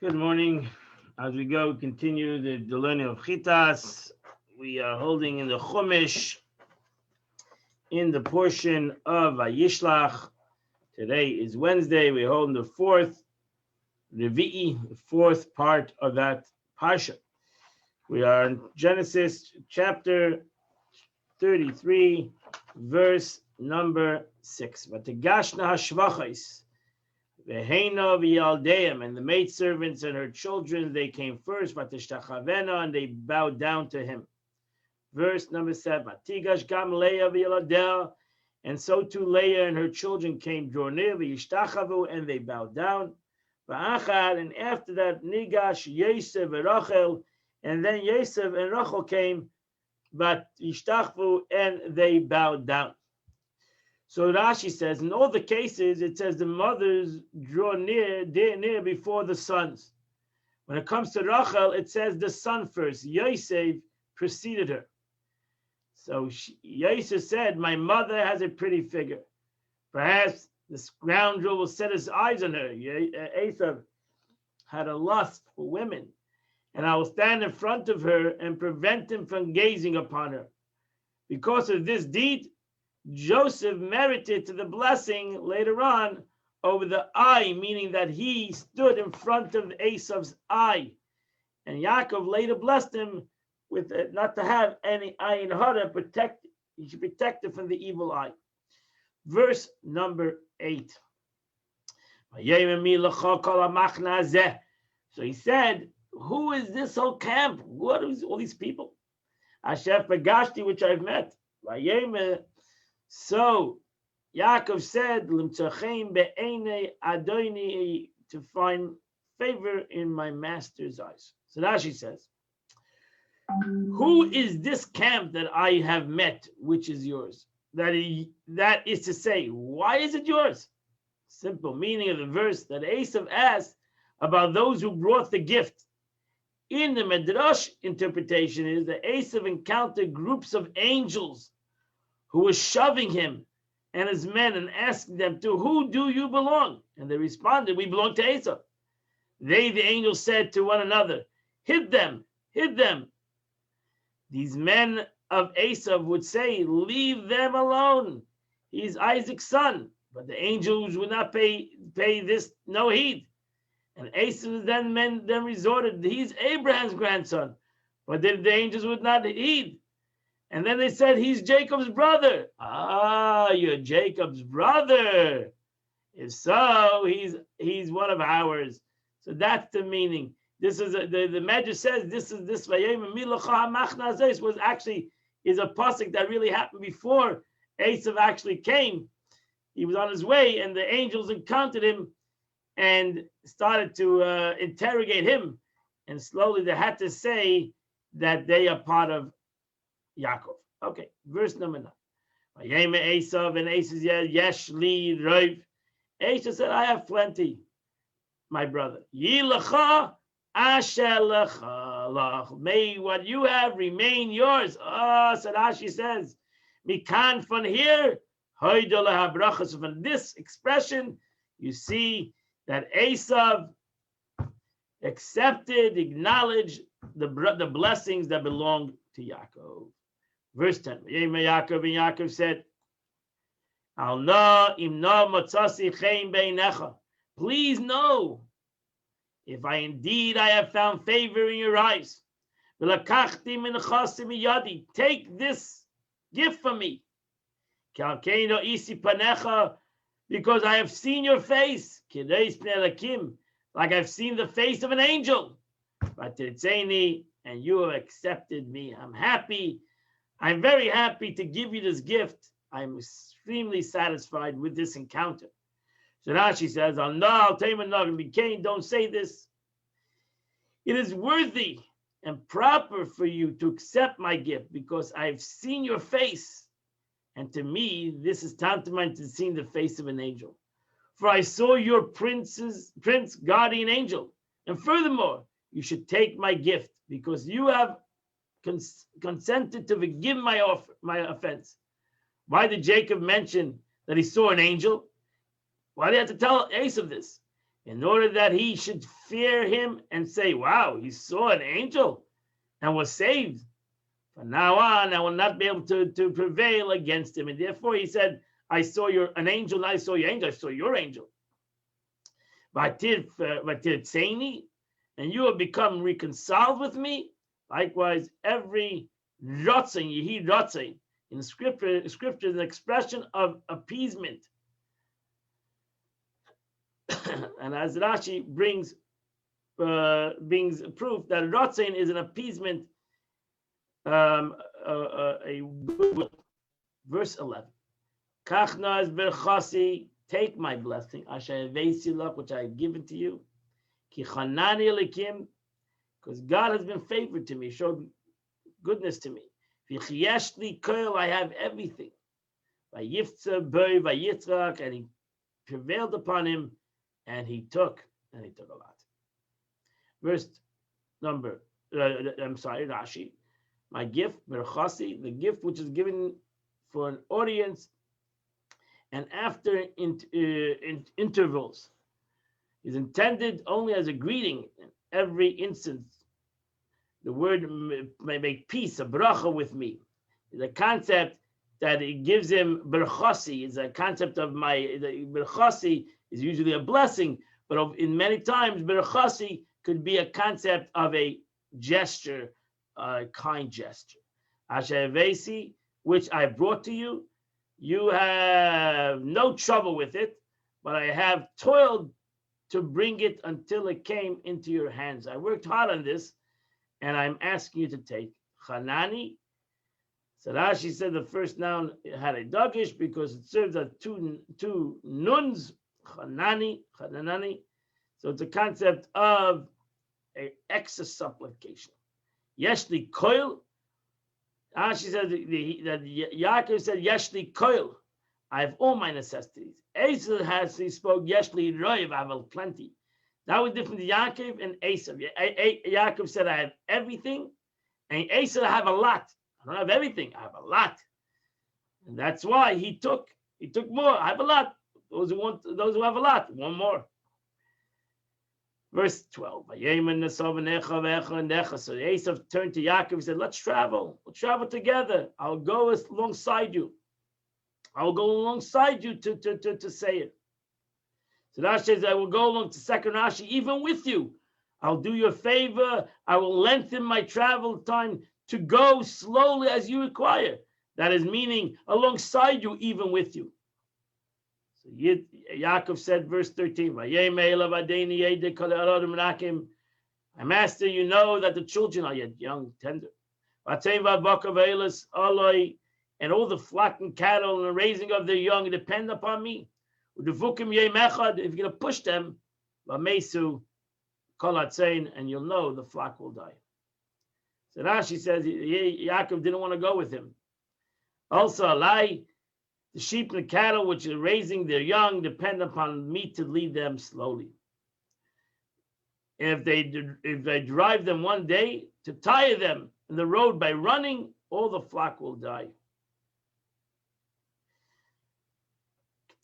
Good morning. As we go, continue the learning of Chitas. We are holding in the Chumash in the portion of Vayishlach. Today is Wednesday. We're holding the fourth Revi'i, the fourth part of that Parsha. We are in Genesis chapter 33, verse number 6. Vatigashna hashvachos. Veheina v'yaldeim, and the maidservants and her children, they came first, Vatishtachavena, and they bowed down to him. Verse number 7. Tigash gam Leah v'yaladel, and so too Leah and her children came, draw near, v'yishtachavu, and they bowed down. V'achad, and after that, Nigash Yosef v'Rachel, and then Yosef and Rachel came, but yishtachvu, and they bowed down. So Rashi says, in all the cases, it says the mothers draw near before the sons. When it comes to Rachel, it says the son first. Yosef preceded her. So Yosef said, my mother has a pretty figure. Perhaps the scoundrel will set his eyes on her. Esav had a lust for women, and I will stand in front of her and prevent him from gazing upon her. Because of this deed, Joseph merited to the blessing later on over the eye, meaning that he stood in front of Esav's eye. And Yaakov later blessed him with not to have any ayin hara, he should protect it from the evil eye. Verse number 8. So he said, who is this whole camp? What is all these people? Asher Pagashti, which I've met. So Yaakov said, to find favor in my master's eyes. So Rashi says, who is this camp that I have met, which is yours? That is to say, why is it yours? Simple meaning of the verse that Esav asked about those who brought the gift. In the Midrash interpretation is that Esav encountered groups of angels who were shoving him and his men and asking them, to who do you belong? And they responded, we belong to Esav. They, the angels, said to one another, hid them. These men of Esav would say, leave them alone. He's Isaac's son. But the angels would not pay this no heed. And Esav then resorted, he's Abraham's grandson. But the angels would not heed. And then they said, he's Jacob's brother. Ah, you're Jacob's brother. If so, he's one of ours. So that's the meaning. This is the Medrash says this was actually is a pasuk that really happened before Esav actually came. He was on his way, and the angels encountered him and started to interrogate him. And slowly they had to say that they are part of Yaakov. Okay, verse number 9. Esav, and Esav said, Yesh li roiv. Esav said, I have plenty, my brother. Yilacha asher lecha lach. May what you have remain yours. So Rashi says, Mikan, from here, from this expression, you see that Esav accepted, acknowledged the blessings that belonged to Yaakov. Verse 10. Yaakov, and Yaakov said, please know if I have found favor in your eyes. Take this gift from me. Because I have seen your face, like I've seen the face of an angel. And you have accepted me. I'm happy. I'm very happy to give you this gift. I'm extremely satisfied with this encounter. So now she says, I'll tell you, don't say this. It is worthy and proper for you to accept my gift because I've seen your face. And to me, this is tantamount to seeing the face of an angel. For I saw your prince, guardian angel. And furthermore, you should take my gift because you have consented to forgive my offense. Why did Jacob mention that he saw an angel? Why did he have to tell Esav this? in order that he should fear him and say, wow, he saw an angel and was saved. From now on, I will not be able to prevail against him. And therefore he said, I saw an angel, and I saw your angel, I saw your angel. And you have become reconciled with me. Likewise, every rotzain, yehi rotzain, in scripture is an expression of appeasement. And as Rashi brings proof that rotzain is an appeasement, a goodwill. Verse 11. Kachna es berchasi, take my blessing, asher havesi lach, which I have given to you. Ki chanani elikim, because God has been favored to me, showed goodness to me. V'chiyesh li kol, I have everything. Vayiftzah boi vayitzrak, and he prevailed upon him, and he took a lot. Verse number, Rashi. My gift, berchasi, the gift which is given for an audience, and after intervals, is intended only as a greeting in every instance. The word may make peace, a bracha with me. Is a concept that it gives him berchasi. Is a concept of the berchasi is usually a blessing, but in many times berchasi could be a concept of a gesture, a kind gesture. Asher havesi, which I brought to you, you have no trouble with it, but I have toiled to bring it until it came into your hands. I worked hard on this, and I'm asking you to take. Chanani. So Rashi said the first noun had a dagish because it serves as two nuns. Chanani, chananani. So it's a concept of an excess supplication. Yeshli koil. She said that Yaakov said, Yeshli koil, I have all my necessities. Esav he spoke, Yeshli roiv, I have plenty. That was different to Yaakov and Esav. Yaakov said, I have everything, and Esav, I have a lot. I don't have everything, I have a lot. And that's why he took more. I have a lot. Those who have a lot, one more. Verse 12. So Esav turned to Yaakov and said, let's travel. We'll travel together. I'll go alongside you. I'll go alongside you to say it. So Rashi says, I will go along to second Rashi, even with you. I'll do you a favor. I will lengthen my travel time to go slowly as you require. That is meaning alongside you, even with you. So Yaakov said, verse 13, my master, you know that the children are yet young, tender. And all the flock and cattle and the raising of their young depend upon me. If you're going to push them, and you'll know the flock will die. So Rashi says Yaakov didn't want to go with him. Also, the sheep and the cattle which are raising their young depend upon me to lead them slowly. If they drive them one day, to tire them in the road by running, all the flock will die.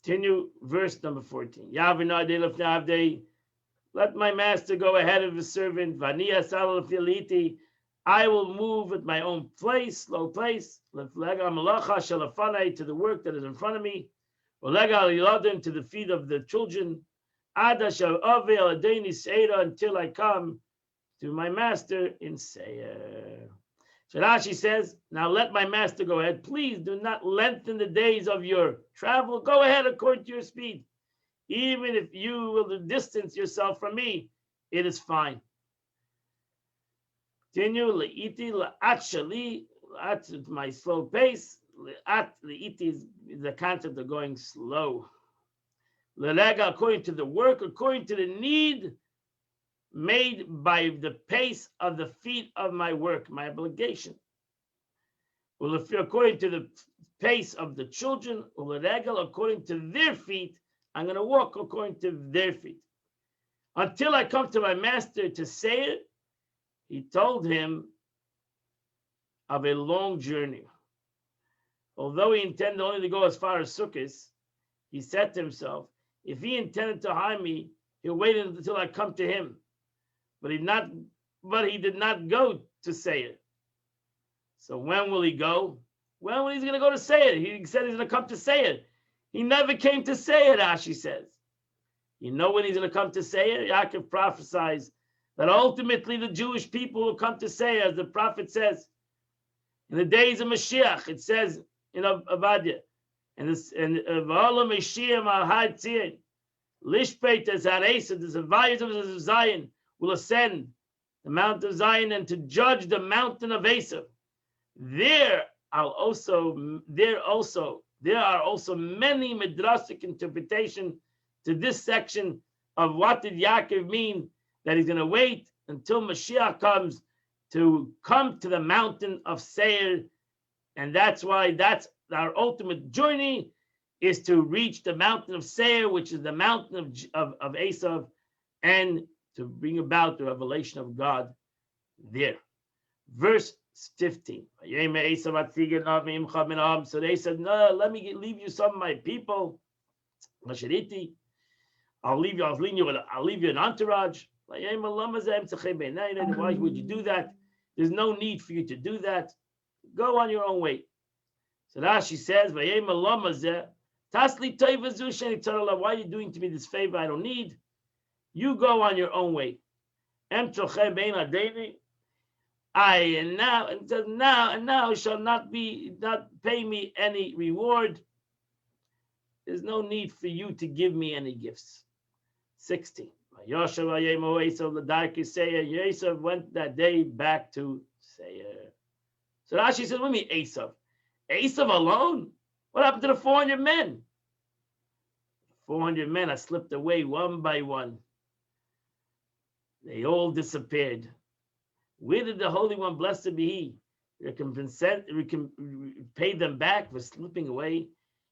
Continue verse number 14. Let my master go ahead of his servant. I will move at my own place, slow place, to the work that is in front of me, to the feet of the children, until I come to my master in Seir. So Rashi says, now let my master go ahead. Please do not lengthen the days of your travel. Go ahead according to your speed. Even if you will distance yourself from me, it is fine. Continue, le'iti la'achali, at my slow pace. Le'iti is the concept of going slow. Le'lega, according to the work, according to the need made by the pace of the feet of my work, my obligation. According to the pace of the children, according to their feet, I'm going to walk according to their feet. Until I come to my master to say it, he told him of a long journey. Although he intended only to go as far as Sukkot, he said to himself, if he intended to harm me, He'll wait until I come to him. But he did not go to Seir. So when will he go? When he's going to go to Seir? He said he's going to come to Seir. He never came to Seir, Rashi says. You know when he's going to come to Seir? Yaakov prophesies that ultimately the Jewish people will come to Seir, as the prophet says. In the days of Mashiach, it says in Avadia, and V'olam Mashiach al-Har Tzion, Lishpeit as Haresa, the survivors of Zion will ascend the Mount of Zion and to judge the mountain of Esav. There are also many midrashic interpretation to this section of what did Yaakov mean that he's going to wait until Mashiach comes to come to the mountain of Seir, and that's why that's our ultimate journey, is to reach the mountain of Seir, which is the mountain of Esav, and to bring about the revelation of God there. Verse 15. So they said, no, let me leave you some of my people. I'll leave you an entourage. Why would you do that? There's no need for you to do that. Go on your own way. So Rashi says, why are you doing to me this favor I don't need? You go on your own way. And now shall not pay me any reward. There's no need for you to give me any gifts. 16. Yosef went that day back to Seir. So Rashi said, what do you mean Esav? Esav alone? What happened to the 400 men? 400 men are slipped away one by one. They all disappeared. Where did the Holy One, blessed be He, pay them back for slipping away?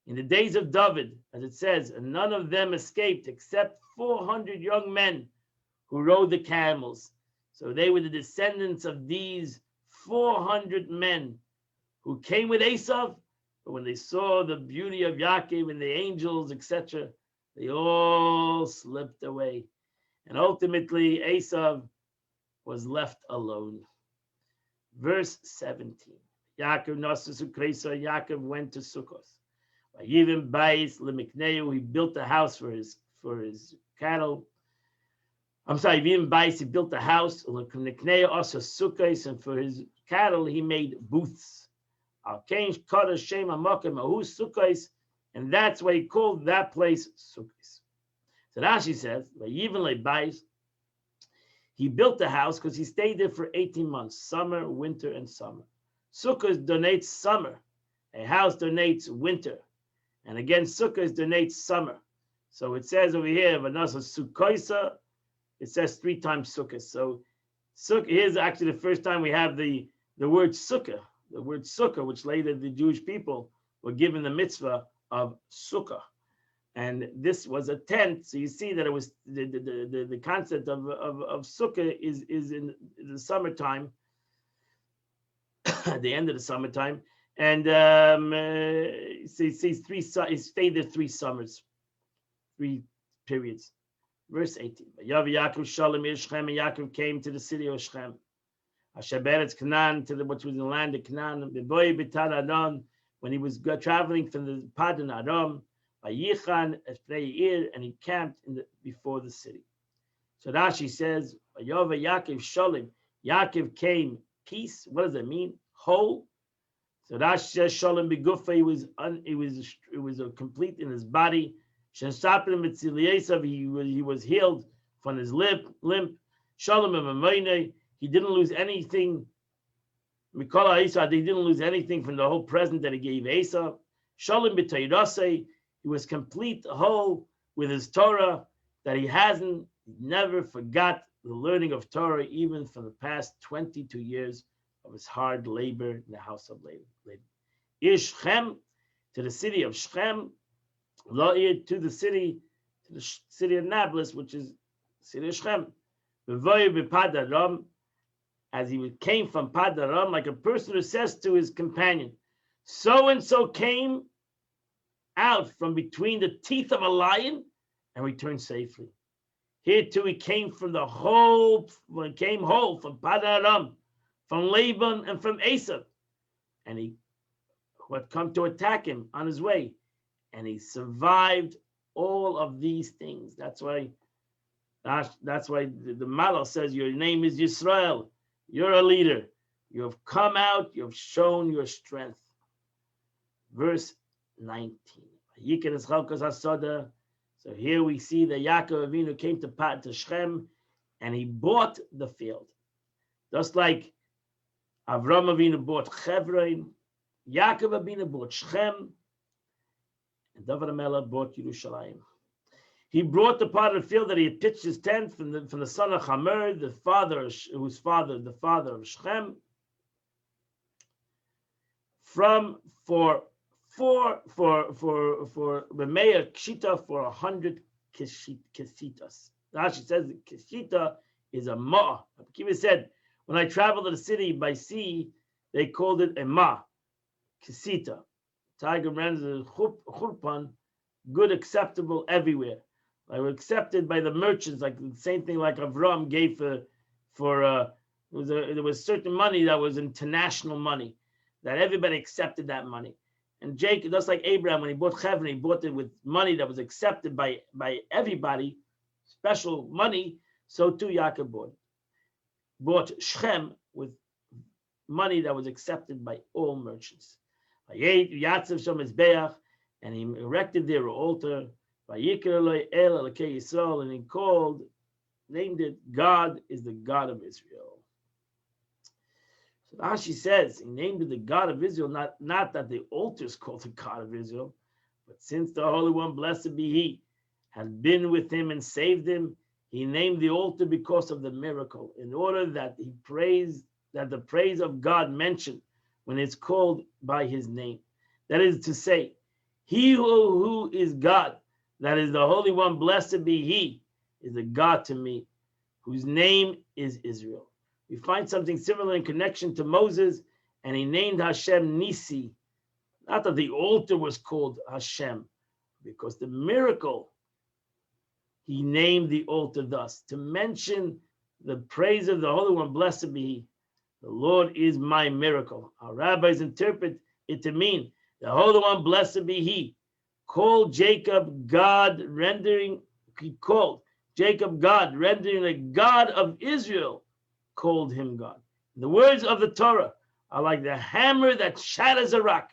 In the days of David, as it says, and none of them escaped except 400 young men who rode the camels. So they were the descendants of these 400 men who came with Esav, but when they saw the beauty of Yaakov and the angels, etc., they all slipped away. And ultimately, Esav was left alone. Verse 17. Yaakov went to Sukkot. Even Bais Lemikneu, he built a house for his cattle. I'm sorry, even Bais, he built a house. Lemikneu also Sukkos, and for his cattle he made booths. And that's why he called that place Sukkos. So Rashi says, even like Bais, he built the house because he stayed there for 18 months, summer, winter, and summer. Sukkot donates summer. A house donates winter. And again, Sukkot donates summer. So it says over here, Vanasa Sukkoisa, it says 3 times Sukkot. So here's actually the first time we have the word Sukkah, which later the Jewish people were given the mitzvah of Sukkah. And this was a tent. So you see that it was the concept of Sukkah is in the summertime, at the end of the summertime. And he stayed there 3 summers, 3 periods. Verse 18. Yaakov Shalom Shechem, and Yaakov came to the city of Shechem. Asher Canaan, which was in the land of Canaan. When he was traveling from the Padan Aram, and he camped before the city. So Rashi says, Yaakov Shalom. Yaakov came peace. What does that mean? Whole. So Rashi says Shalom Begufa. He was complete in his body. He was healed from his limp. Shalom B'Mamoneh. He didn't lose anything. Mikol Esau. He didn't lose anything from the whole present that he gave Esau. Shalom B'Toiraseh. He was complete, whole with his Torah, that he never forgot the learning of Torah, even for the past 22 years of his hard labor in the house of labor. Shechem, to the city of Shechem, Lo'ir, to the city of Nablus, which is the city of Shechem. As he came from Padaram, like a person who says to his companion, so and so came out from between the teeth of a lion and returned safely. Here too he came from the whole, came whole from Padan Aram, from Laban and from Esav, and he had come to attack him on his way, and he survived all of these things. That's why the Malach says, your name is Yisrael. You're a leader. You have come out. You have shown your strength. Verse 19. So here we see that Yaakov Avinu came to Shechem, and he bought the field. Just like Avram Avinu bought Hebron, Yaakov Avinu bought Shechem, and David HaMelech bought Yerushalayim. He brought the part of the field that he had pitched his tent from the son of Hamer, the father of Shechem, for B'meir Kshita for 100 Keshitas. Rashi says that Keshita is a ma. Kiva said, when I traveled to the city by sea, they called it a ma, Kesita. Tiger ran the churpan, good, acceptable everywhere. They were accepted by the merchants, like the same thing like Avram gave there was certain money that was international money, that everybody accepted that money. And Jacob, just like Abraham, when he bought Hebron, he bought it with money that was accepted by everybody, special money. So too Yaakov bought Shechem with money that was accepted by all merchants. And he erected there an altar. And he named it, God is the God of Israel. So Rashi says he named it the God of Israel, not that the altar is called the God of Israel, but since the Holy One, blessed be He, had been with him and saved him, he named the altar because of the miracle, in order that the praise of God mentioned when it's called by his name. That is to say, he who is God, that is the Holy One, blessed be He, is a God to me, whose name is Israel. We find something similar in connection to Moses, and he named Hashem Nisi. Not that the altar was called Hashem, because the miracle, he named the altar thus, to mention the praise of the Holy One, blessed be He. The Lord is my miracle. Our rabbis interpret it to mean the Holy One, blessed be He, called Jacob God, rendering the God of Israel called him God. The words of the Torah are like the hammer that shatters a rock.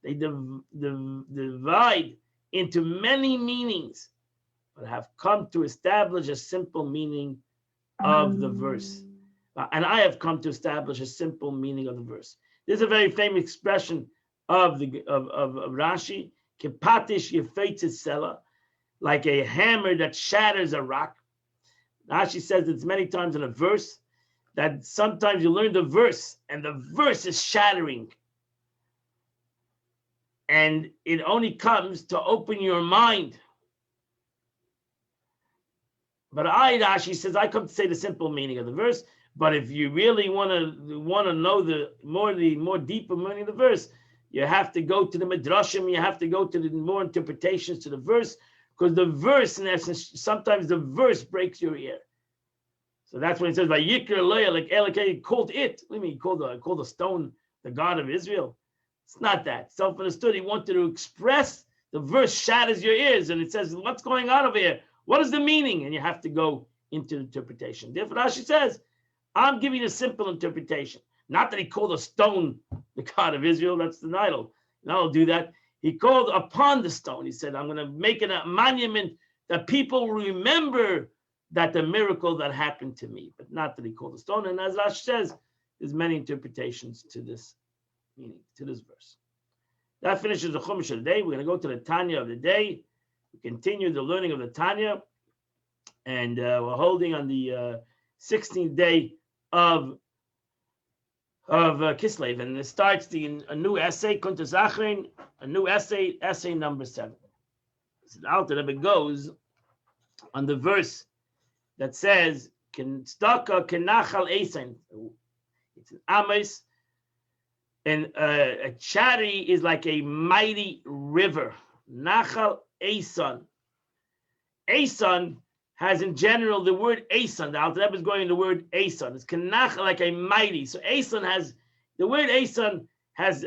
They divide into many meanings, but have come to establish a simple meaning of the verse. And I have come to establish a simple meaning of the verse. This is a very famous expression of Rashi, Kepatish Yefetzis Sela, like a hammer that shatters a rock. Rashi says it's many times in a verse, that sometimes you learn the verse and the verse is shattering. And it only comes to open your mind. But Rashi says, I come to say the simple meaning of the verse. But if you really want to know the more deeper meaning of the verse, you have to go to the Midrashim, you have to go to the more interpretations to the verse, because the verse, in essence, sometimes the verse breaks your ear. So that's when it says, "Vayikra Loya," like Elikei called it. What do you mean? He called the stone the God of Israel? It's not that. Self-understood. He wanted to express, the verse shatters your ears, and it says, what's going on over here? What is the meaning? And you have to go into interpretation. Therefore, Rashi says, I'm giving you a simple interpretation. Not that he called a stone the God of Israel. That's an idol. No, I'll do that. He called upon the stone. He said, I'm going to make it a monument that people remember that the miracle that happened to me, but not that he called a stone. And as Rashi says, there's many interpretations to this meaning, to this verse. That finishes the Chumash of the day. We're going to go to the Tanya of the day. We continue the learning of the Tanya, and we're holding on the 16th day of Kislev, and it starts a new essay, Kuntas Achrein, a new essay number 7. So the Alter Rebbe goes on the verse that says, "Staka kenachal eisen." It's an Amos, and a chari is like a mighty river. Nachal Eson. Eson has in general the word Ason. The Alter Rebbe is going the word Ason. It's kanach, like a mighty. So Ason has the word Ason has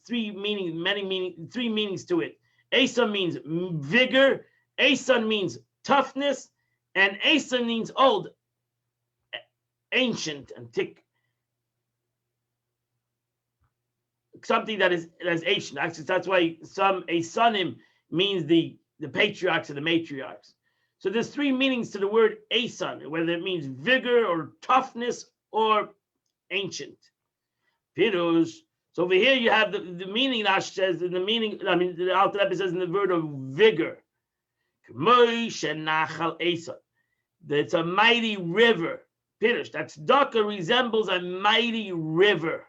three meanings to it. Ason means vigor. Ason means toughness, and Ason means old, ancient, antique. Something that is ancient. Actually, that's why some Asonim means the patriarchs and the matriarchs. So there's three meanings to the word Ason, whether it means vigor or toughness or ancient. Pirush. So over here you have the meaning. Rashi says in the meaning. I mean, the Alter Rebbe says in the word of vigor. It's a mighty river. Pirush. That tzedakah resembles a mighty river,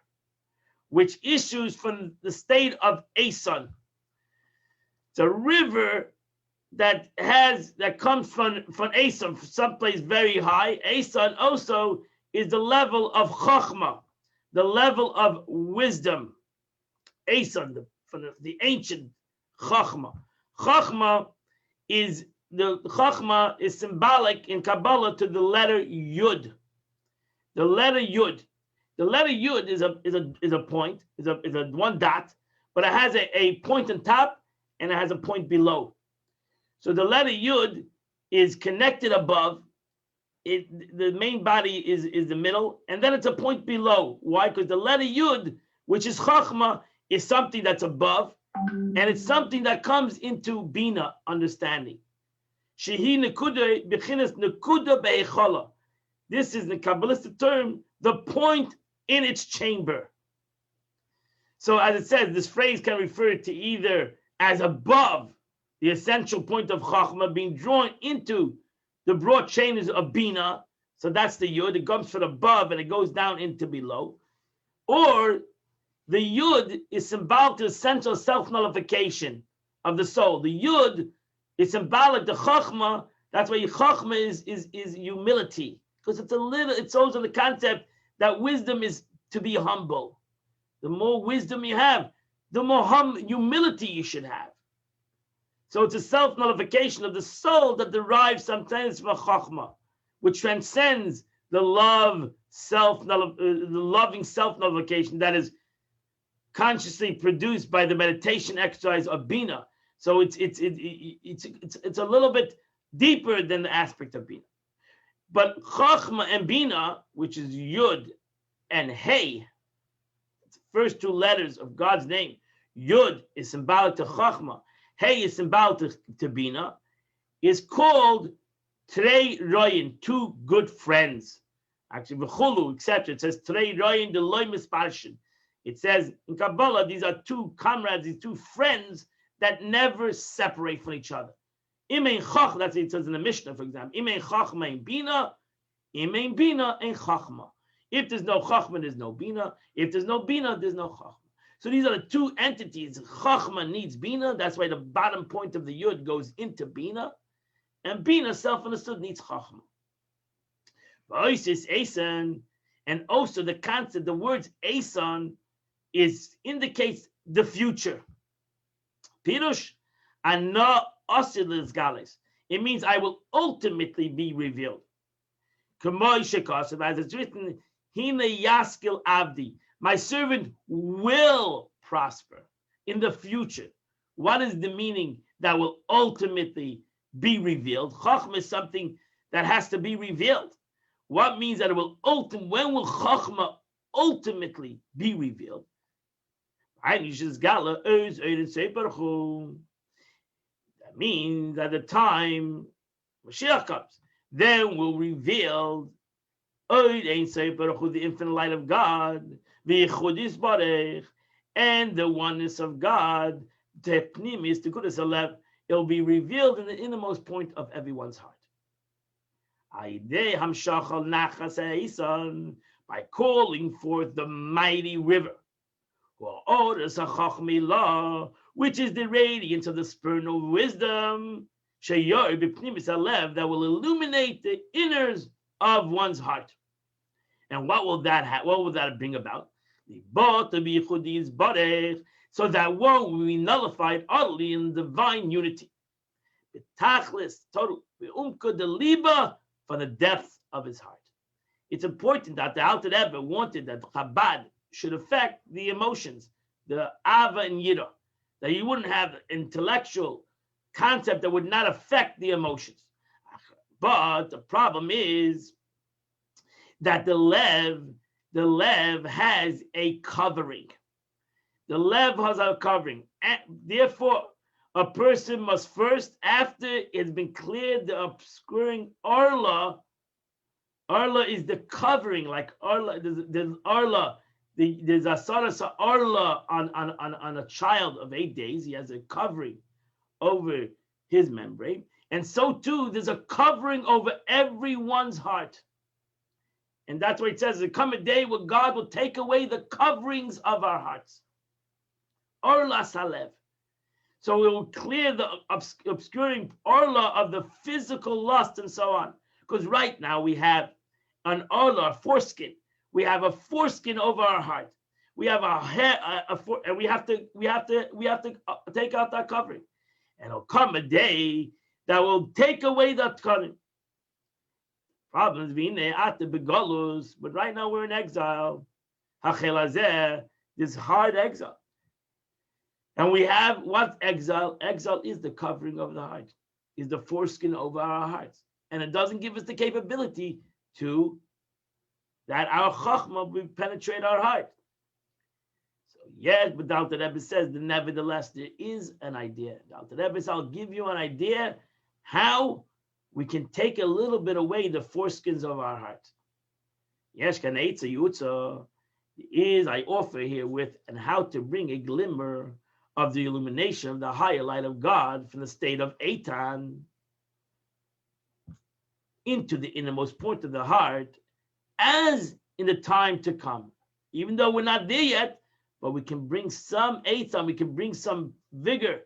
which issues from the state of Ason. It's a river that comes from Ason, someplace very high. Ason also is the level of Chachma, the level of wisdom. Ason, from the ancient Chachma. Chachma is symbolic in Kabbalah to the letter Yud. The letter Yud. The letter Yud is a point, is a one dot, but it has a point on top and it has a point below. So the letter Yud is connected above. The main body is the middle, and then it's a point below. Why? Because the letter Yud, which is Chachma, is something that's above, and it's something that comes into Bina, understanding. Shehi nekuda bechinas nekuda be'echala. This is the Kabbalistic term, the point in its chamber. So as it says, this phrase can refer to either as above, the essential point of Chachma being drawn into the broad chains of Bina. So that's the Yud. It comes from above and it goes down into below. Or the Yud is symbolic to essential self-nullification of the soul. The Yud is symbolic to Chachma. That's why Chachma is humility. Because it's also the concept that wisdom is to be humble. The more wisdom you have, the more humility you should have. So it's a self-nullification of the soul that derives sometimes from Chachma, which transcends the loving self-nullification that is consciously produced by the meditation exercise of Bina. So it's a little bit deeper than the aspect of Bina. But Chachma and Bina, which is Yud and Hey, it's the first two letters of God's name. Yud is symbolic to Chachma. Hey is symbolic to Bina. Is called Trei Royin, two good friends. Actually, V'chulu, etc. It says Trei Royin de loy misparshin. It says in Kabbalah, these are two comrades, these two friends that never separate from each other. Imein Chach, that's what it says in the Mishnah, for example. Imein Chachma in Bina, Imein Bina in Chachma. If there's no Chachma, there's no Bina. If there's no Bina, there's no Chachma. So these are the two entities. Chachma needs Bina. That's why the bottom point of the Yud goes into Bina. And Bina, self-understood, needs Chachma. And also the concept, the words Ason indicates the future. Pirush, Ana Osilis Galis. It means I will ultimately be revealed. As it's written, Hina Yaskil Avdi. My servant will prosper in the future. What is the meaning that will ultimately be revealed? Chachma is something that has to be revealed. What means that it will when will Chachma ultimately be revealed? That means at the time Mashiach comes, then will reveal the infinite light of God, and the oneness of God. The pnimis, the goodness of love, it will be revealed in the innermost point of everyone's heart. By calling forth the mighty river, which is the radiance of the supernal wisdom, that will illuminate the inners of one's heart. And what will that what will that bring about? So that one will be nullified utterly in divine unity. Total. Umka de liba, from the depth of his heart. It's important that the Alter Rebbe wanted that Chabad should affect the emotions, the Ava and Yira, that you wouldn't have intellectual concept that would not affect the emotions. But the problem is that the Lev has a covering. The Lev has a covering. And therefore, a person must first, after it's been cleared the obscuring Arla is the covering, like Arla, there's Arla, there's Asarasa Arla on a child of 8 days. He has a covering over his membrane. And so too, there's a covering over everyone's heart. And that's why it says, there come a day where God will take away the coverings of our hearts. Orla Salev. So it will clear the obscuring orla of the physical lust and so on. Because right now we have an orla, a foreskin. We have a foreskin over our heart. We have a hair, and we have to take out that covering. And it'll come a day that will take away that covering. Problems being there at the begolus, but right now we're in exile. This hard exile. And we have what exile? Exile is the covering of the heart, is the foreskin over our hearts. And it doesn't give us the capability to that our chachma will penetrate our heart. So yes, but the Alter Rebbe says that nevertheless there is an idea. The Alter Rebbe says, I'll give you an idea how we can take a little bit away the foreskins of our heart. Yes, kaneitza yutza is I offer here with and how to bring a glimmer of the illumination of the higher light of God from the state of Eitan into the innermost point of the heart, as in the time to come. Even though we're not there yet, but we can bring some Eitan, we can bring some vigor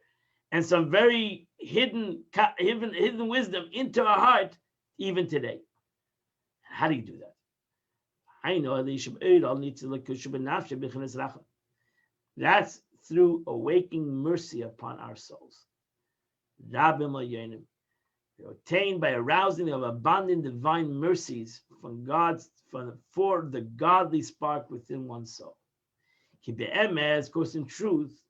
and some very hidden wisdom into our heart even today. How do you do that? I know that's through awakening mercy upon our souls. They're obtained by arousing of abundant divine mercies from for the godly spark within one's soul. Of course, in truth,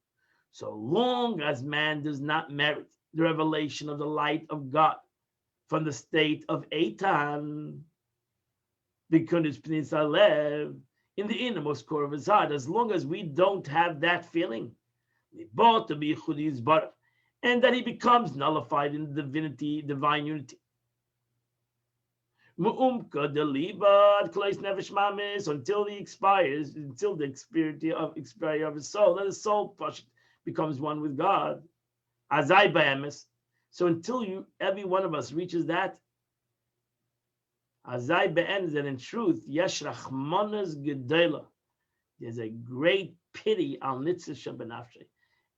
so long as man does not merit the revelation of the light of God from the state of Eitan, in the innermost core of his heart, as long as we don't have that feeling, and that he becomes nullified in divinity, divine unity. Until he expires, until the expiry of his soul, that his soul becomes one with God. So until every one of us reaches that, that in truth, there's a great pity al nitzah benafshe.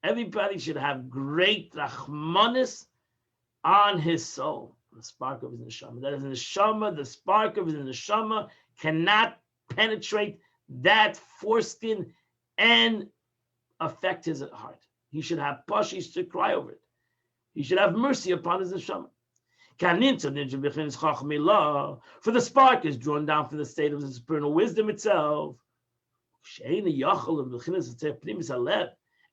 Everybody should have great rachmanis on his soul, the spark of his neshama. That is neshama, the spark of his neshama cannot penetrate that foreskin and affect his heart. He should have pashis to cry over it. He should have mercy upon his neshama. For the spark is drawn down from the state of the supernal wisdom itself.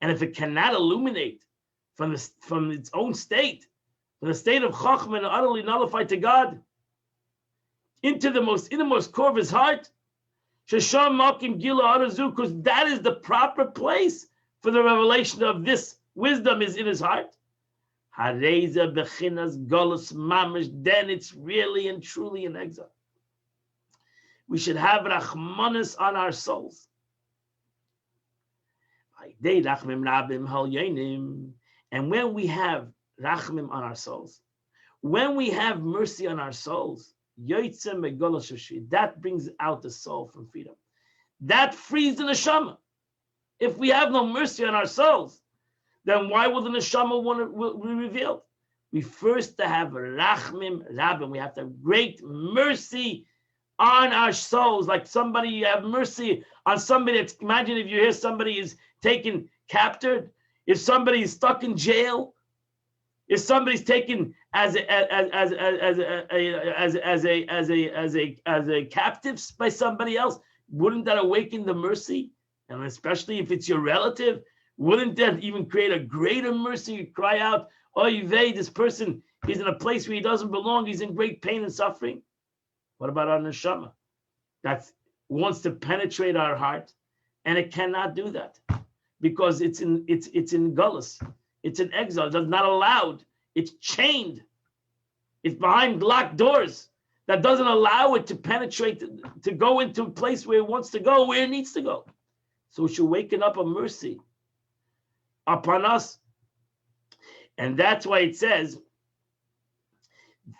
And if it cannot illuminate from its own state, from the state of Chachma and utterly nullified to God, into the most innermost core of his heart, because that is the proper place for the revelation of this wisdom is in his heart. Then it's really and truly an exile. We should have rachmanis on our souls. And when we have rachmim on our souls, when we have mercy on our souls, that brings out the soul from freedom. That frees the neshama. If we have no mercy on our souls, then why will the neshama want to be revealed? We first to have rachmim rabim. We have to have great mercy on our souls. Like somebody, you have mercy on somebody. Imagine if you hear somebody is taken captured, if somebody is stuck in jail, If somebody's taken as a captive by somebody else, wouldn't that awaken the mercy? And especially if it's your relative, wouldn't that even create a greater mercy? You cry out, "Oy vey, this person is in a place where he doesn't belong. He's in great pain and suffering." What about our neshama that wants to penetrate our heart, and it cannot do that because it's in gullus. It's in exile. It's not allowed. It's chained. It's behind locked doors that doesn't allow it to penetrate, to go into a place where it wants to go, where it needs to go. So it should waken up a mercy upon us. And that's why it says,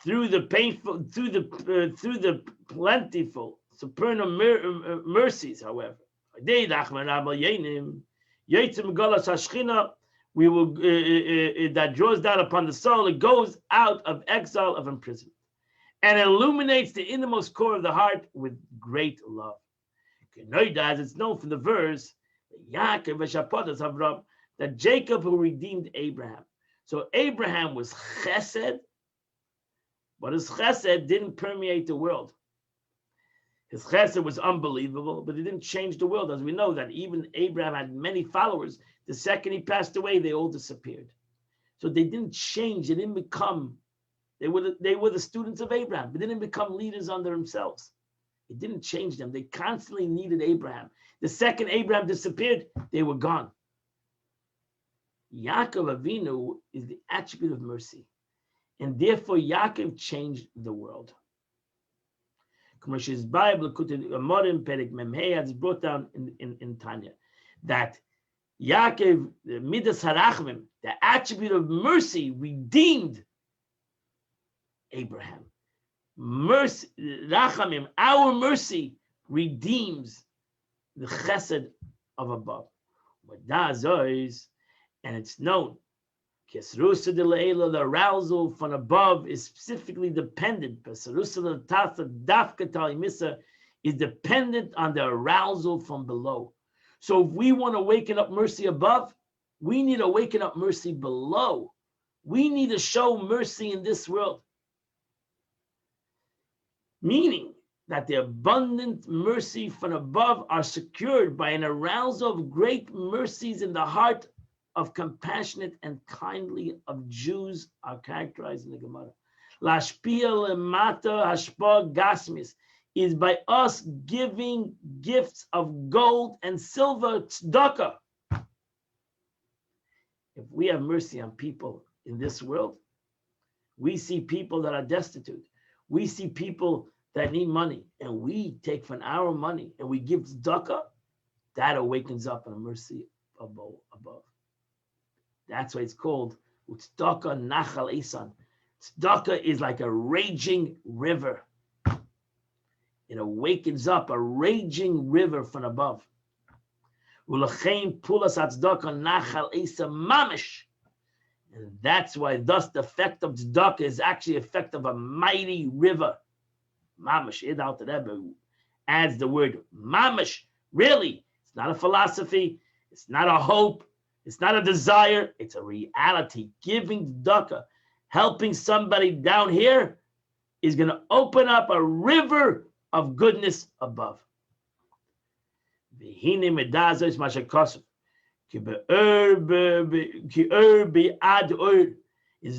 through the painful, through the plentiful, supernal mercies, however, we will that draws down upon the soul. It goes out of exile, of imprisonment, and illuminates the innermost core of the heart with great love. As it's known from the verse, that Jacob who redeemed Abraham. So Abraham was chesed, but his chesed didn't permeate the world. His chesed was unbelievable, but it didn't change the world. As we know that even Abraham had many followers. The second he passed away, they all disappeared. So they didn't change. They didn't become, they were the students of Abraham, but they didn't become leaders under themselves. It didn't change them. They constantly needed Abraham. The second Abraham disappeared, they were gone. Yaakov Avinu is the attribute of mercy. And therefore, Yaakov changed the world. Commercial's Bible, Amorim, Perek Memhei, has brought down in Tanya that Yaakov, the Midas Harachmim, the attribute of mercy, redeemed Abraham. Mercy, Rachamim, our mercy redeems the chesed of above. And it's known, the arousal from above is specifically dependent. Is dependent on the arousal from below. So if we want to waken up mercy above, we need to waken up mercy below. We need to show mercy in this world. Meaning that the abundant mercy from above are secured by an arousal of great mercies in the heart of compassionate and kindly of Jews are characterized in the Gemara. Lashpia lemata hashpa gasmis is by us giving gifts of gold and silver, tzedakah. If we have mercy on people in this world, we see people that are destitute. We see people that need money, and we take from our money and we give tzedakah, that awakens up a mercy above. That's why it's called tzedakah nachal esan. Tzedakah is like a raging river. It awakens up a raging river from above. And that's why thus the effect of tzedakah is actually the effect of a mighty river. Mamash, Idal Rebbe adds the word mamash. Really, it's not a philosophy. It's not a hope. It's not a desire. It's a reality. Giving tzedakah, helping somebody down here, is going to open up a river of goodness above. Is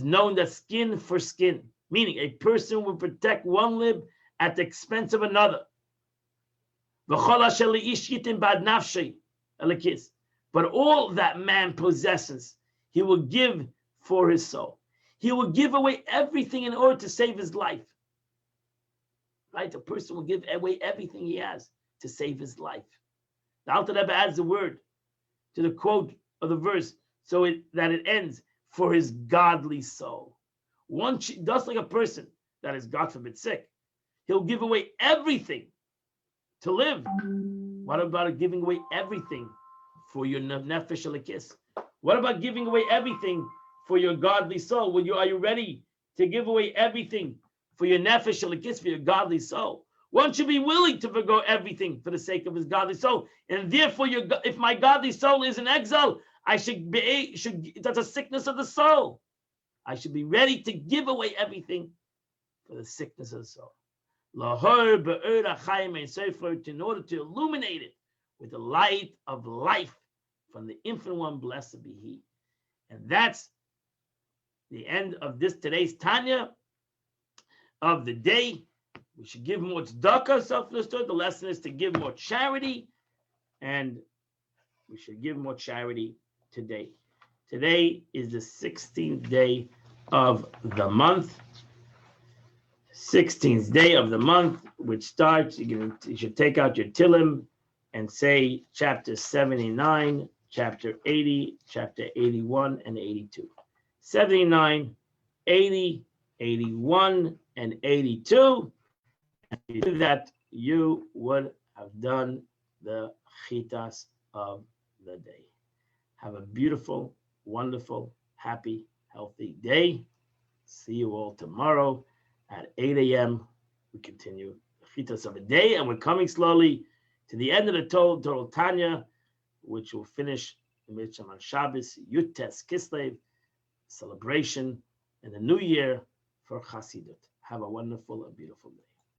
known that skin for skin, meaning a person will protect one limb at the expense of another. But all that man possesses, he will give for his soul. He will give away everything in order to save his life. Right? A person will give away everything he has to save his life. The Alter Rebbe adds the word to the quote of the verse so that it ends, for his godly soul. Just like a person that is, God forbid, sick, he'll give away everything to live. What about giving away everything for your nefesh elikis? What about giving away everything for your godly soul? Are you ready to give away everything for your nefesh elikis, for your godly soul? One should be willing to forgo everything for the sake of his godly soul. And therefore, if my godly soul is in exile, that's a sickness of the soul. I should be ready to give away everything for the sickness of the soul. Lahor be'er ha'chaim ein sofer, in order to illuminate it with the light of life from the Infinite One, blessed be He. And that's the end of today's Tanya of the day. We should give more tzedakah, self-understood. The lesson is to give more charity, and we should give more charity today. Today is the 16th day of the month. 16th day of the month, which starts, you should take out your Tillim and say chapter 79, chapter 80, chapter 81, and 82. 79, 80, 81, and 82. And if you do that, you would have done the chitas of the day. Have a beautiful, wonderful, happy, healthy day. See you all tomorrow at 8 a.m. We continue the chitas of the day, and we're coming slowly to the end of the total Tanya, which will finish the Mitzvah on Shabbos, Yutes Kislev, celebration, and the new year for Chassidut. Have a wonderful and beautiful day.